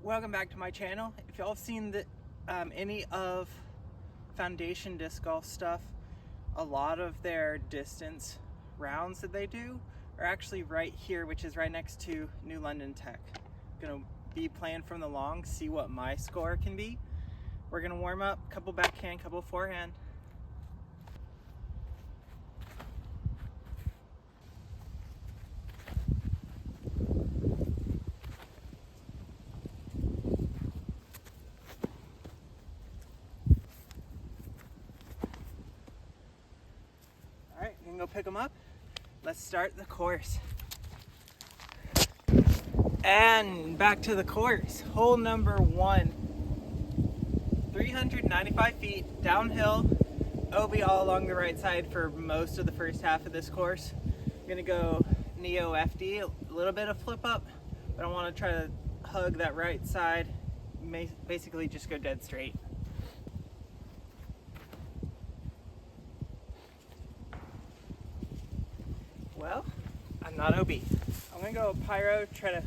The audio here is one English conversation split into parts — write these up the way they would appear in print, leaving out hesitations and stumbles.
Welcome back to my channel. If y'all have seen any of Foundation Disc Golf stuff, a lot of their distance rounds that they do are actually right here, which is right next to New London Tech. I'm gonna be playing from the long, see what my score can be. We're gonna warm up, couple backhand, couple forehand. All right, you can go pick them up. Let's start the course. And back to the course. Hole number 1. 395 feet downhill, OB all along the right side for most of the first half of this course. I'm gonna go Neo FD, a little bit of flip up, but I want to try to hug that right side, basically just go dead straight. Well, I'm not OB. I'm gonna go Pyro, try to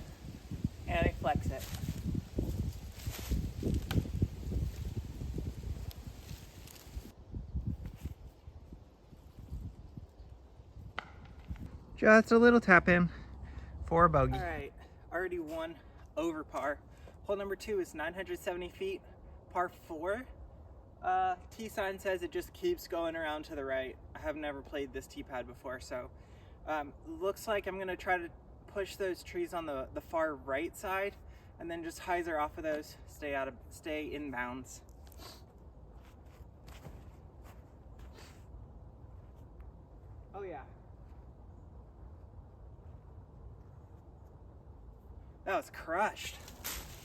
anti-flex it. Just a little tap in for a bogey. All right, already one over par. Hole number 2 is 970 feet, par 4. Tee sign says it just keeps going around to the right. I have never played this tee pad before, so looks like I'm gonna try to push those trees on the far right side and then just hyzer off of those, stay in bounds. Oh yeah. That was crushed.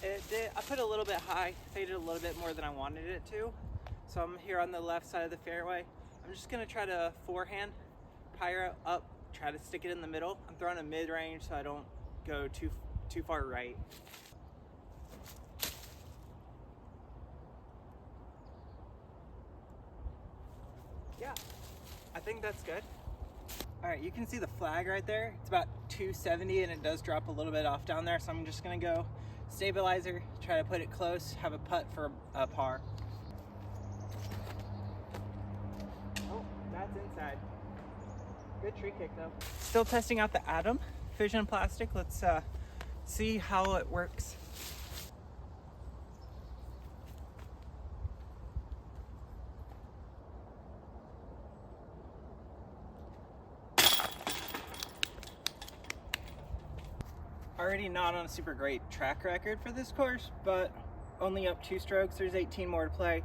I put a little bit high, faded a little bit more than I wanted it to. So I'm here on the left side of the fairway. I'm just gonna try to forehand, Pyro up, try to stick it in the middle. I'm throwing a mid-range so I don't go too far right. Yeah, I think that's good. All right, you can see the flag right there. It's about 270 and it does drop a little bit off down there. So I'm just gonna go stabilizer, try to put it close, have a putt for a par. Oh, that's inside. Good tree kick though. Still testing out the Atom Fission plastic. Let's see how it works. Already not on a super great track record for this course, but only up 2 strokes. There's 18 more to play.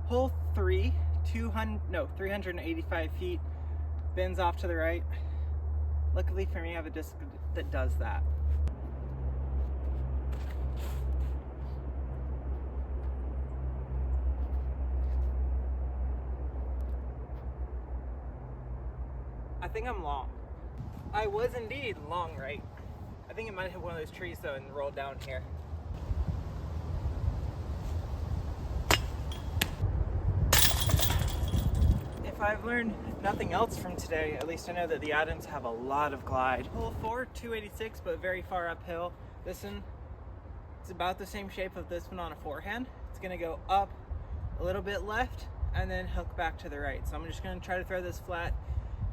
Hole 3, 385 feet, bends off to the right. Luckily for me, I have a disc that does that. I think I'm long. I was indeed long right. I think it might hit one of those trees though and roll down here. If I've learned nothing else from today, at least I know that the Atoms have a lot of glide. Hole 4, 286, but very far uphill. This one, it's about the same shape of this one on a forehand. It's gonna go up a little bit left and then hook back to the right. So I'm just gonna try to throw this flat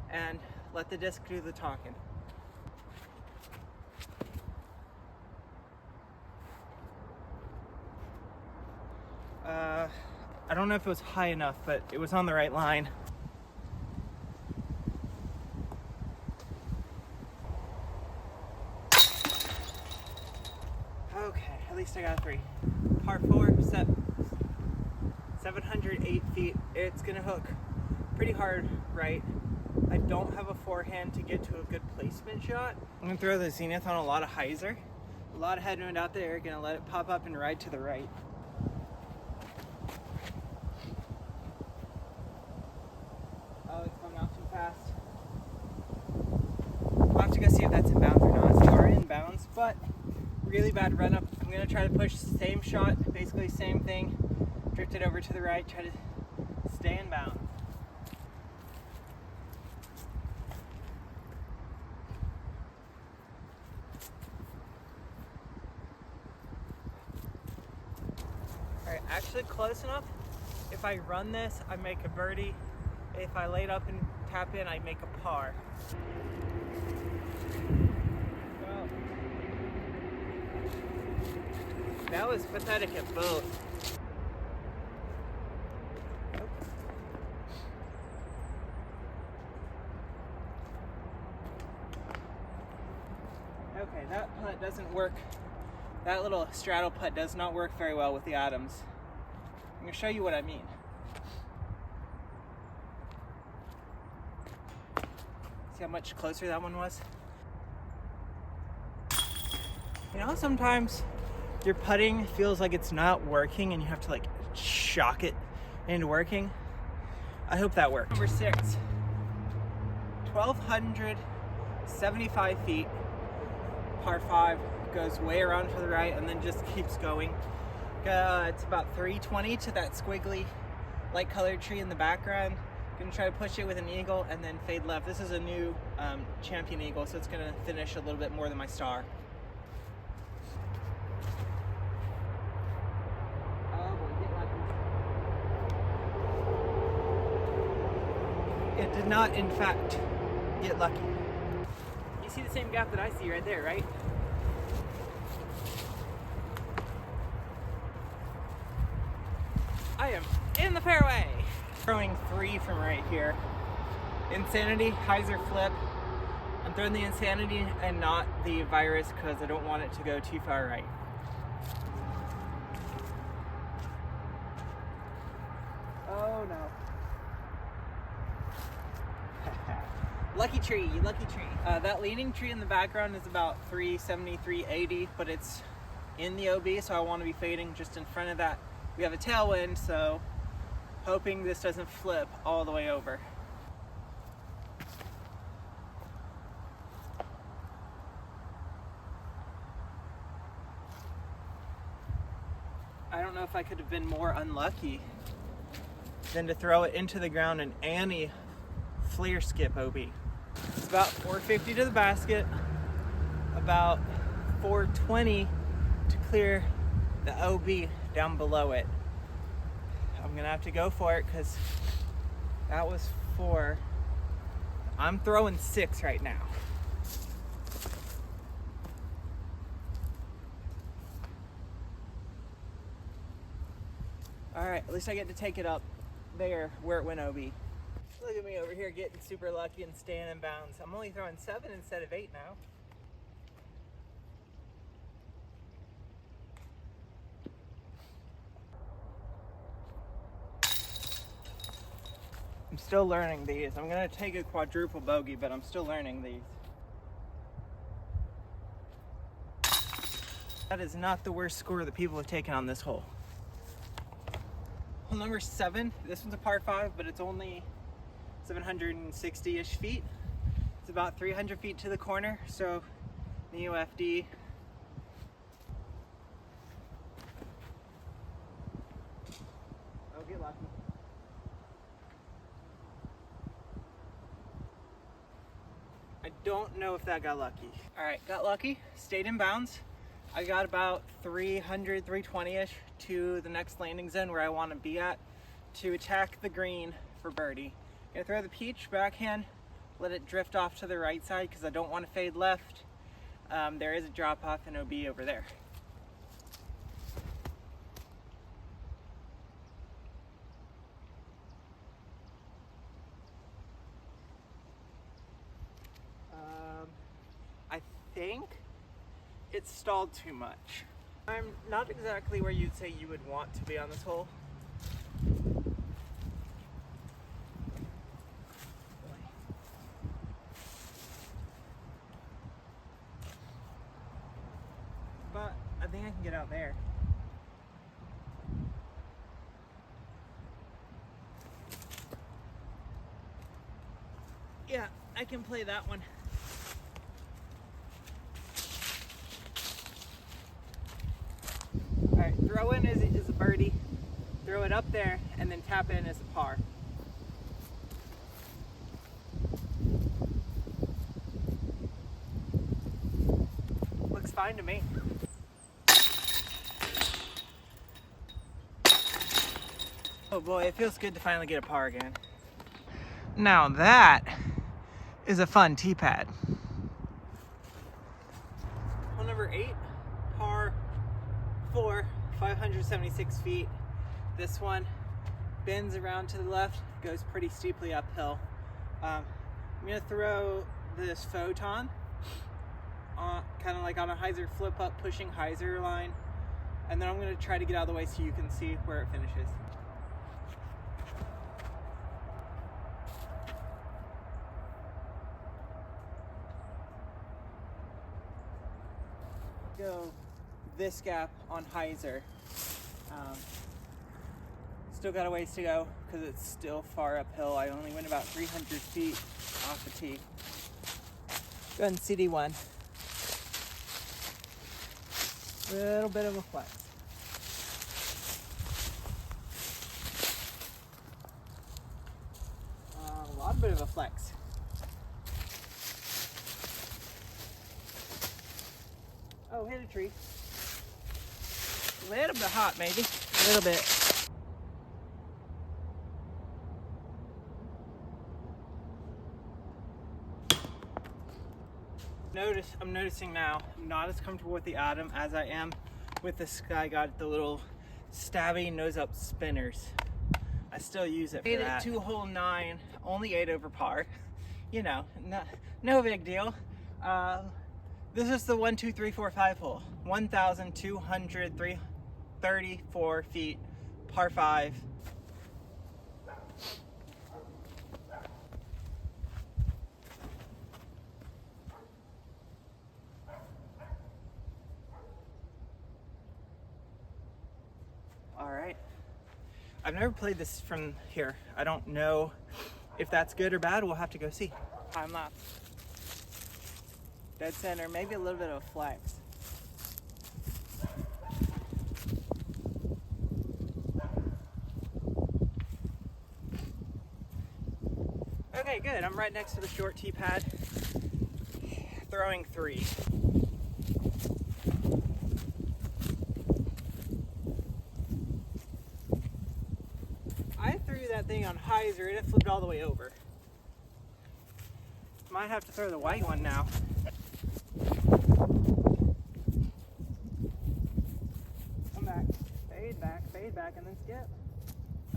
and let the disc do the talking. I don't know if it was high enough, but it was on the right line. Okay, at least I got 3. Par 4, 708 feet. It's gonna hook pretty hard right. I don't have a forehand to get to a good placement shot. I'm gonna throw the Zenith on a lot of hyzer. A lot of headwind out there, gonna let it pop up and ride to the right. Oh, it's going out too fast. I'll have to go see if that's in bounds or not. They are in bounds, but really bad run up. I'm gonna try to push the same shot, basically same thing. Drift it over to the right, try to stay in bounds. actually close enough. If I run this, I make a birdie. If I lay it up and tap in, I make a par. Well, that was pathetic at both. Okay, that putt doesn't work. That little straddle putt does not work very well with the Adams. I'm gonna show you what I mean. See how much closer that one was? You know, sometimes your putting feels like it's not working and you have to like shock it into working. I hope that worked. Number 6, 1,275 feet, par 5, goes way around to the right and then just keeps going. It's about 320 to that squiggly light colored tree in the background. Gonna try to push it with an eagle and then fade left. This is a new champion eagle, so it's gonna finish a little bit more than my star. Oh boy, get lucky. It did not, in fact, get lucky. You see the same gap that I see right there, right? I am in the fairway. Throwing 3 from right here. Insanity, hyzer flip. I'm throwing the Insanity and not the Virus because I don't want it to go too far right. Oh no. Lucky tree, lucky tree. That leaning tree in the background is about 370, 380, but it's in the OB, so I want to be fading just in front of that. We have a tailwind, so hoping this doesn't flip all the way over. I don't know if I could have been more unlucky than to throw it into the ground and Annie flare skip OB. It's about 450 to the basket, about 420 to clear the OB down below it. I'm gonna have to go for it because that was 4. I'm throwing 6 right now. All right, at least I get to take it up there where it went OB. Look at me over here getting super lucky and staying in bounds. I'm only throwing 7 instead of 8 now. I'm still learning these. I'm gonna take a quadruple bogey, but I'm still learning these. That is not the worst score that people have taken on this hole. Hole number 7, this one's a par 5, but it's only 760-ish feet. It's about 300 feet to the corner, so the UFD. Oh, get lucky. I don't know if that got lucky. All right, got lucky, stayed in bounds. I got about 300, 320-ish to the next landing zone where I want to be at to attack the green for birdie. Gonna throw the peach backhand, let it drift off to the right side because I don't want to fade left. There is a drop off in OB over there. I think it stalled too much. I'm not exactly where you'd say you would want to be on this hole. But I think I can get out there. Yeah, I can play that one. All right, throw in is a birdie. Throw it up there and then tap in as a par. Looks fine to me. Oh boy, it feels good to finally get a par again. Now that is a fun tee pad. Hole number 8, par 4, 576 feet. This one bends around to the left, goes pretty steeply uphill. I'm gonna throw this photon kind of like on a hyzer flip up, pushing hyzer line, and then I'm gonna try to get out of the way so you can see where it finishes. Go this gap on hyzer. Still got a ways to go because it's still far uphill. I only went about 300 feet off the tee. Go ahead and CD1. Little bit of a flex. A lot bit of a flex. Oh, hit a tree. A little bit hot, maybe. A little bit. I'm noticing now, I'm not as comfortable with the Atom as I am with the Sky God, the little stabby nose up spinners. I still use it for that. Made it to hole 9, only 8 over par. You know, no big deal. This is the 1, 2, 3, 4, 5 hole. 1,234 feet, par 5. All right. I've never played this from here. I don't know if that's good or bad. We'll have to go see. Time lapse. Dead center, maybe a little bit of a flex. Okay, good. I'm right next to the short tee pad. Throwing 3. I threw that thing on hyzer and it flipped all the way over. Might have to throw the white one now. Come back, fade back, and then skip.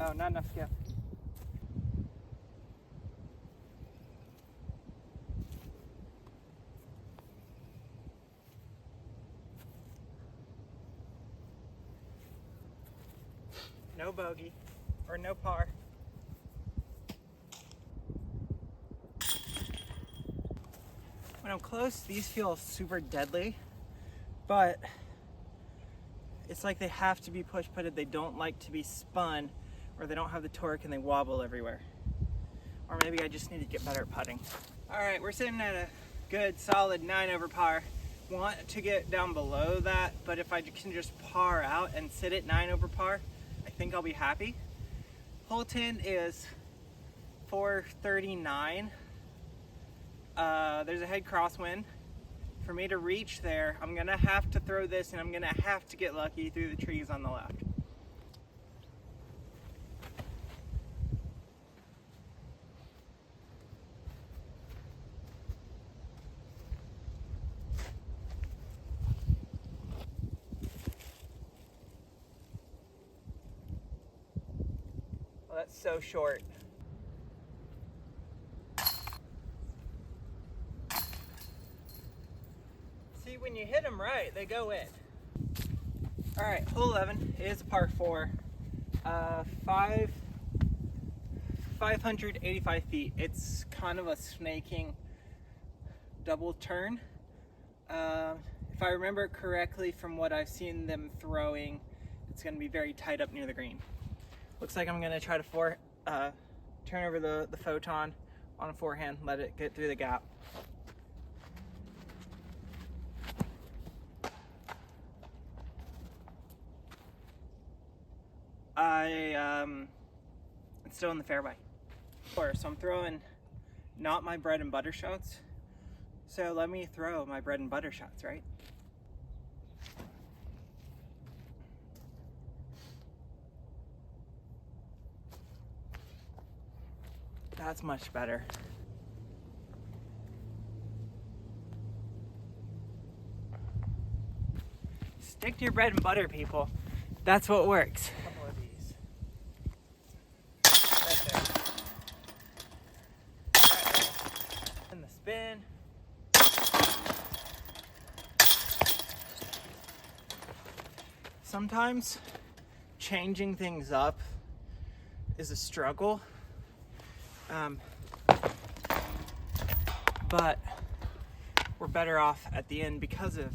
Oh, not enough skip. No bogey, or no par. When I'm close, these feel super deadly, but it's like they have to be push-putted. They don't like to be spun, or they don't have the torque and they wobble everywhere. Or maybe I just need to get better at putting. All right, we're sitting at a good solid 9 over par. Want to get down below that, but if I can just par out and sit at 9 over par, I think I'll be happy. Hole 10 is 439. There's a head crosswind. For me to reach there, I'm gonna have to throw this and I'm gonna have to get lucky through the trees on the left. Well, that's so short. See, when you hit them right, they go in. All right, hole 11 is par 4, 585 feet. It's kind of a snaking double turn. If I remember correctly from what I've seen them throwing, it's gonna be very tight up near the green. Looks like I'm gonna try to turn over the photon on a forehand, let it get through the gap. It's still in the fairway. So I'm throwing not my bread and butter shots. So let me throw my bread and butter shots, right? That's much better. Stick to your bread and butter, people. That's what works. A couple of these. Right there. Right there. And the spin. Sometimes changing things up is a struggle. But we're better off at the end because of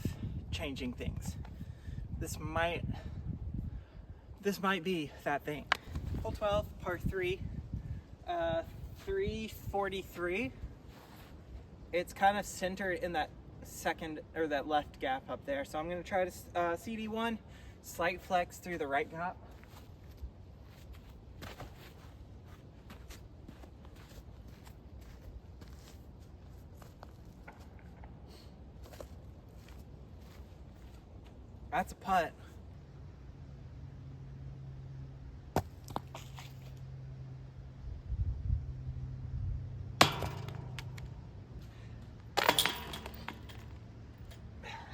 changing things. This might be that thing. Hole 12, par 3, 343. It's kind of centered in that second or that left gap up there. So I'm gonna try to CD1, slight flex through the right gap. That's a putt.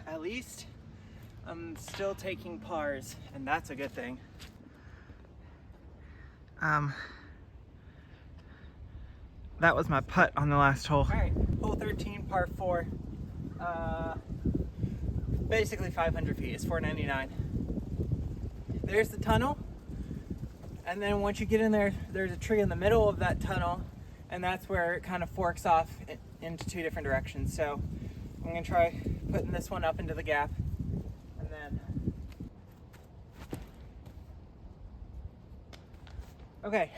At least I'm still taking pars, and that's a good thing. That was my putt on the last hole. All right, hole 13, par 4. Basically 500 feet, it's 499. There's the tunnel, and then once you get in there, there's a tree in the middle of that tunnel, and that's where it kind of forks off into 2 different directions. So I'm gonna try putting this one up into the gap, and then, okay,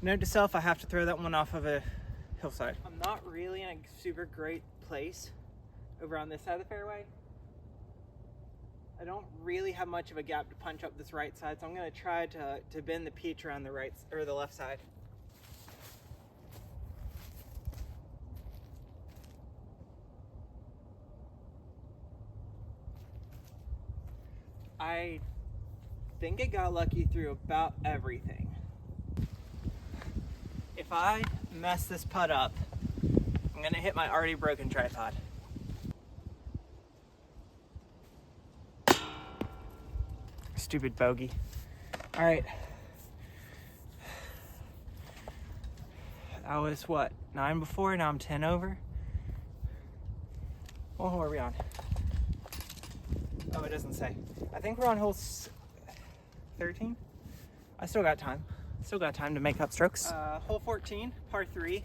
note to self, I have to throw that one off of a hillside. I'm not really in a super great place over on this side of the fairway. I don't really have much of a gap to punch up this right side, so I'm gonna try to bend the peach around the right or the left side. I think I got lucky through about everything. If I mess this putt up, I'm gonna hit my already broken tripod. Stupid bogey. All right. I was what, 9 before, now I'm 10 over. What hole are we on? Oh, it doesn't say. I think we're on hole 13. I still got time. Still got time to make up strokes. Hole 14, par 3,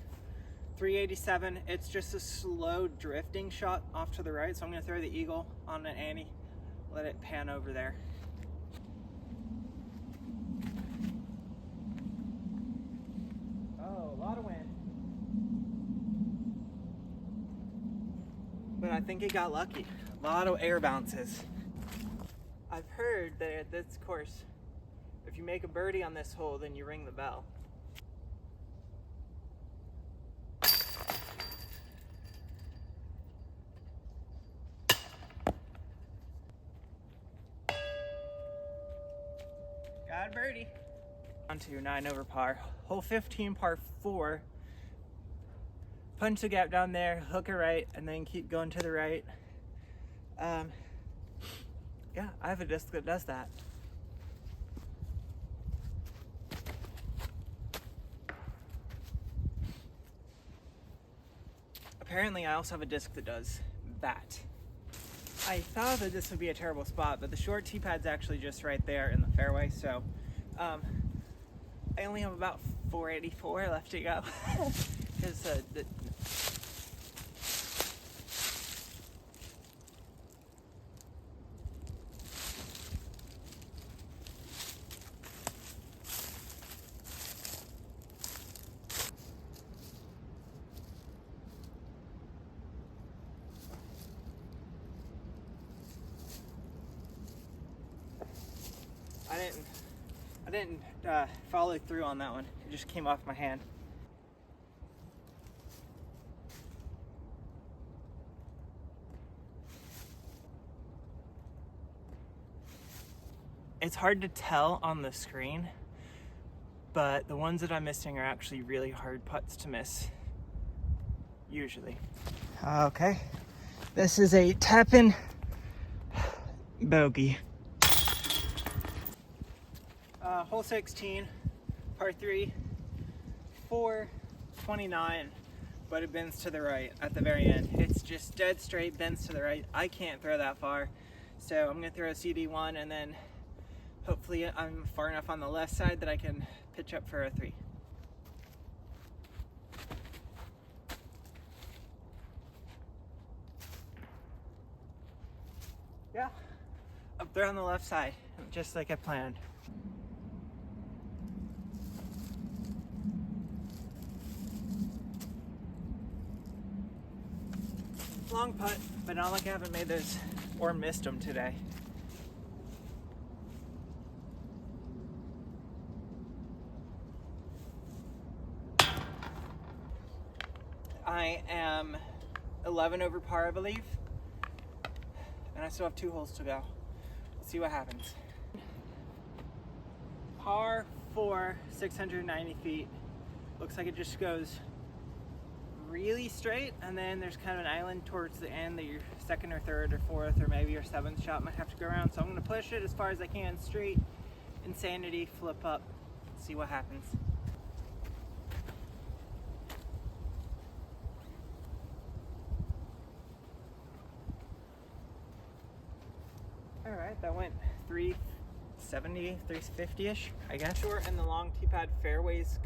387. It's just a slow drifting shot off to the right, so I'm gonna throw the eagle on an ante, let it pan over there. Oh, a lot of wind. But I think it got lucky. A lot of air bounces. I've heard that at this course, if you make a birdie on this hole, then you ring the bell. Got a birdie. On to 9 over par. Hole 15, par 4. Punch the gap down there, hook it right, and then keep going to the right. Yeah, I have a disc that does that. Apparently I also have a disc that does that. I thought that this would be a terrible spot, but the short tee pad's actually just right there in the fairway, so I only have about 484 left to go. Because I didn't follow through on that one. It just came off my hand. It's hard to tell on the screen, but the ones that I'm missing are actually really hard putts to miss, usually. Okay, this is a tap-in bogey. Hole 16, par 3, 429, but it bends to the right at the very end. It's just dead straight, bends to the right. I can't throw that far, so I'm gonna throw a CD1, and then hopefully I'm far enough on the left side that I can pitch up for a 3. Yeah, up there on the left side, just like I planned. Long putt, but not like I haven't made those or missed them today. I am 11 over par, I believe, and I still have 2 holes to go. Let's see what happens. Par 4, 690 feet. Looks like it just goes really straight, and then there's kind of an island towards the end that your second or third or fourth or maybe your 7th shot might have to go around. So I'm going to push it as far as I can straight. Insanity, flip up, see what happens. All right, that went 370, 350-ish, I guess. Short and the long tee pad fairways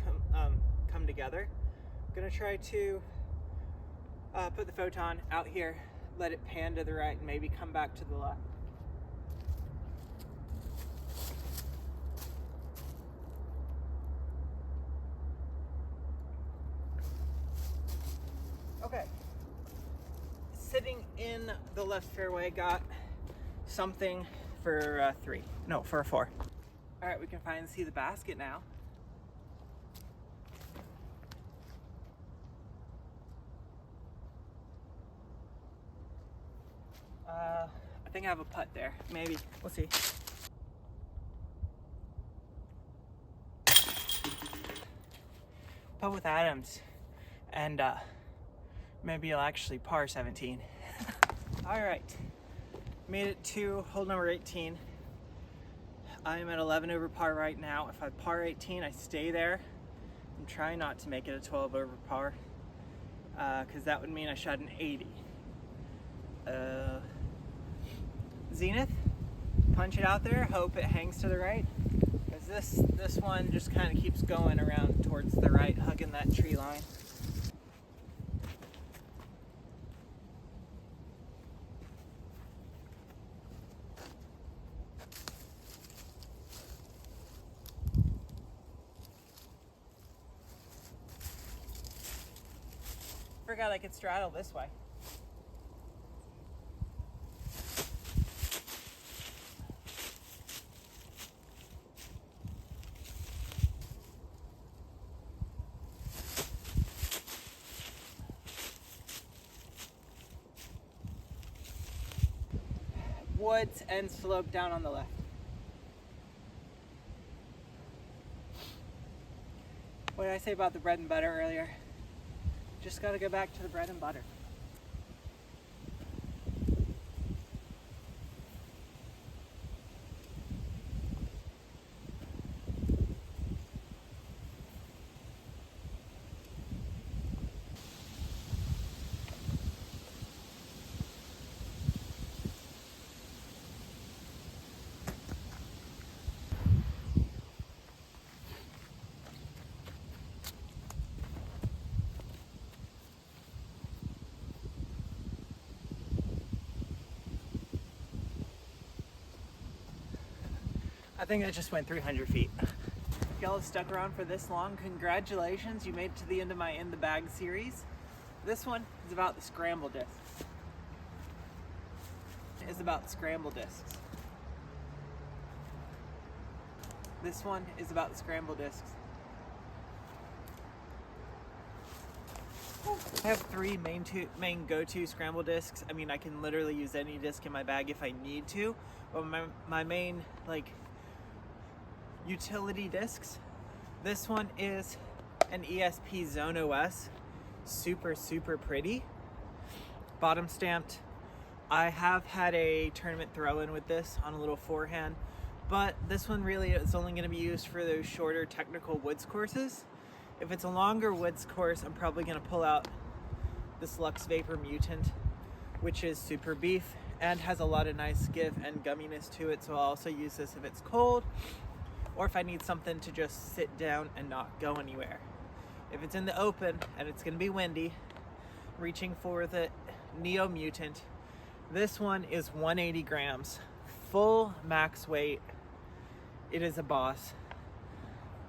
come together. I'm gonna try to put the photon out here, let it pan to the right, and maybe come back to the left. Okay, sitting in the left fairway, got something for a 3. No, for a 4. All right, we can finally see the basket now. I think I have a putt there. Maybe. We'll see. Putt with Adams. And maybe I'll actually par 17. All right. Made it to hole number 18. I am at 11 over par right now. If I par 18, I stay there. I'm trying not to make it a 12 over par, because that would mean I shot an 80. Zenith, punch it out there, hope it hangs to the right, because this one just kind of keeps going around towards the right, hugging that tree line. Forgot I could straddle this way. Woods and slope down on the left. What did I say about the bread and butter earlier? Just gotta go back to the bread and butter. I think that just went 300 feet. If y'all have stuck around for this long, congratulations, you made it to the end of my In the Bag series. This one is about the scramble discs. This one is about the scramble discs. I have 3 main go-to scramble discs. I mean, I can literally use any disc in my bag if I need to, but my main, like, utility discs This one is an ESP Zone OS. Super pretty. Bottom stamped. I have had a tournament throw-in with this on a little forehand, but this one really is only going to be used for those shorter technical woods courses. If it's a longer woods course, I'm probably going to pull out this Lux Vapor Mutant, which is super beef and has a lot of nice give and gumminess to it, so I'll also use this if it's cold or if I need something to just sit down and not go anywhere. If it's in the open and it's going to be windy, reaching for the Neo Mutant. This one is 180 grams, full max weight. It is a boss.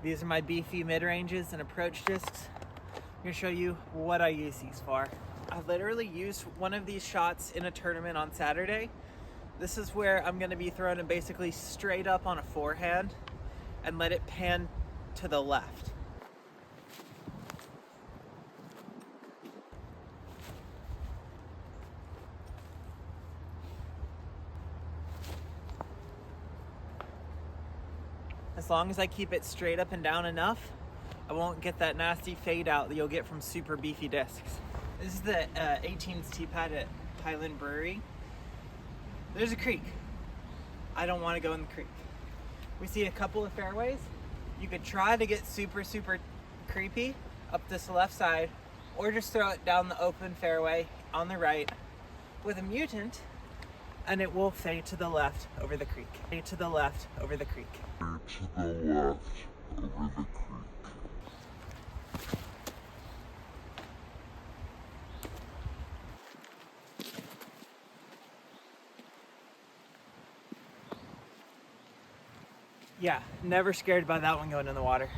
These are my beefy mid-ranges and approach discs. I'm gonna show you what I use these for. I literally used one of these shots in a tournament on Saturday. This is where I'm gonna be throwing it basically straight up on a forehand and let it pan to the left. As long as I keep it straight up and down enough, I won't get that nasty fade out that you'll get from super beefy discs. This is the 18's tee pad at Highland Brewery. There's a creek. I don't want to go in the creek. We see a couple of fairways. You could try to get super creepy up this left side, or just throw it down the open fairway on the right with a Mutant, and it will fade to the left over the creek. Fade to the left over the creek. To the left over the creek. Yeah, never scared by that one going in the water.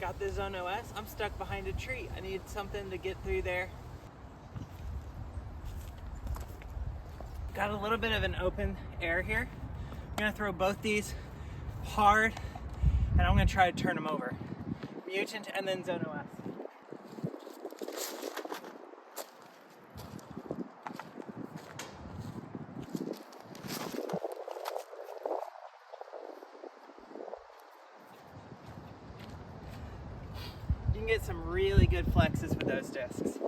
Got the Zone OS. I'm stuck behind a tree. I need something to get through there. Got a little bit of an open air here. I'm gonna throw both these hard, and I'm gonna try to turn them over. Mutant and then Zone OS. You can get some really good flexes with those discs.